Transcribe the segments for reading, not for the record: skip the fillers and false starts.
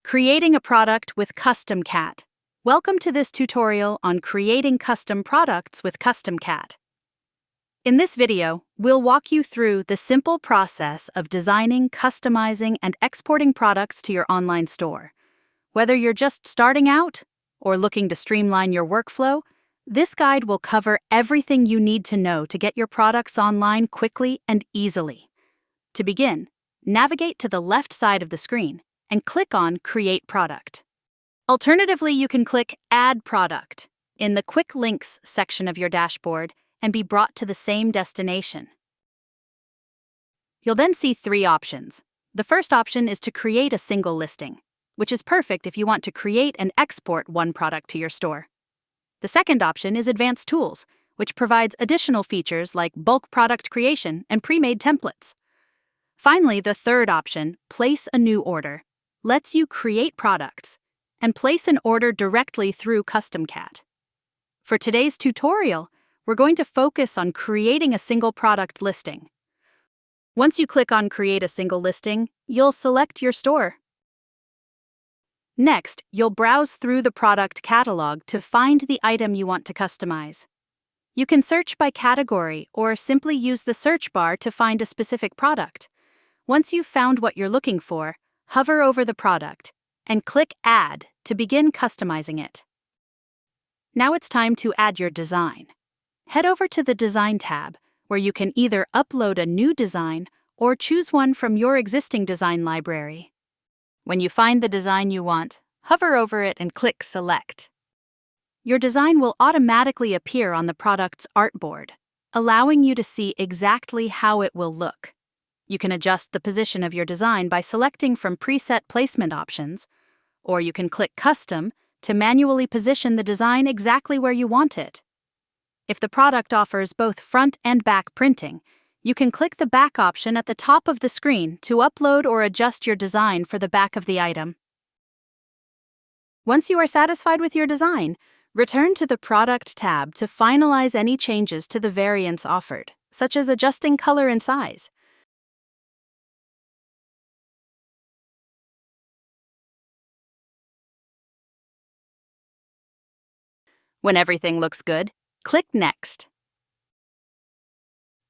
Creating a product with CustomCat. Welcome to this tutorial on creating custom products with CustomCat. In this video, we'll walk you through the simple process of designing, customizing, and exporting products to your online store. Whether you're just starting out or looking to streamline your workflow, this guide will cover everything you need to know to get your products online quickly and easily. To begin, navigate to the left side of the screen and click on Create Product. Alternatively, you can click Add Product in the Quick Links section of your dashboard and be brought to the same destination. You'll then see three options. The first option is to create a single listing, which is perfect if you want to create and export one product to your store. The second option is Advanced Tools, which provides additional features like bulk product creation and pre-made templates. Finally, the third option, Place a New Order, lets you create products and place an order directly through CustomCat. For today's tutorial, we're going to focus on creating a single product listing. Once you click on Create a Single Listing, you'll select your store. Next, you'll browse through the product catalog to find the item you want to customize. You can search by category or simply use the search bar to find a specific product. Once you've found what you're looking for, hover over the product and click Add to begin customizing it. Now it's time to add your design. Head over to the Design tab, where you can either upload a new design or choose one from your existing design library. When you find the design you want, hover over it and click Select. Your design will automatically appear on the product's artboard, allowing you to see exactly how it will look. You can adjust the position of your design by selecting from preset placement options, or you can click Custom to manually position the design exactly where you want it. If the product offers both front and back printing, you can click the back option at the top of the screen to upload or adjust your design for the back of the item. Once you are satisfied with your design, return to the Product tab to finalize any changes to the variants offered, such as adjusting color and size. When everything looks good, click Next.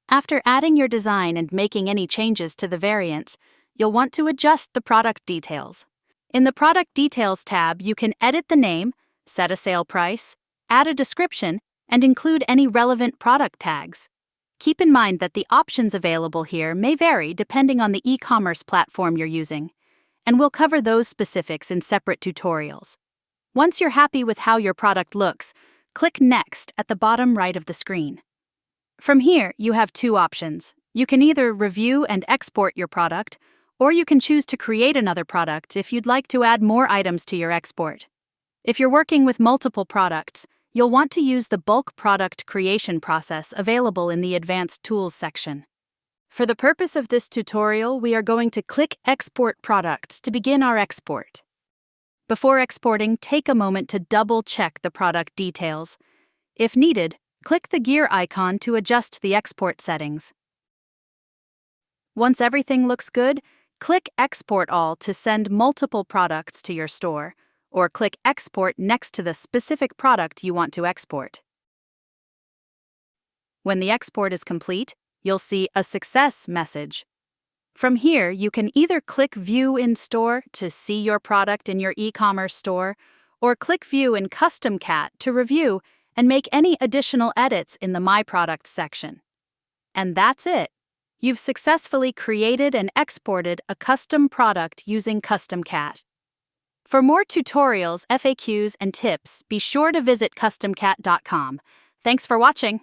After adding your design and making any changes to the variants, you'll want to adjust the product details. In the Product Details tab, you can edit the name, set a sale price, add a description, and include any relevant product tags. Keep in mind that the options available here may vary depending on the e-commerce platform you're using, and we'll cover those specifics in separate tutorials. Once you're happy with how your product looks, click Next at the bottom right of the screen. From here, you have two options. You can either review and export your product, or you can choose to create another product if you'd like to add more items to your export. If you're working with multiple products, you'll want to use the bulk product creation process available in the Advanced Tools section. For the purpose of this tutorial, we are going to click Export Products to begin our export. Before exporting, take a moment to double-check the product details. If needed, click the gear icon to adjust the export settings. Once everything looks good, click Export All to send multiple products to your store, or click Export next to the specific product you want to export. When the export is complete, you'll see a Success message. From here, you can either click View in Store to see your product in your e-commerce store, or click View in CustomCat to review and make any additional edits in the My Products section. And that's it. You've successfully created and exported a custom product using CustomCat. For more tutorials, FAQs, and tips, be sure to visit CustomCat.com. Thanks for watching.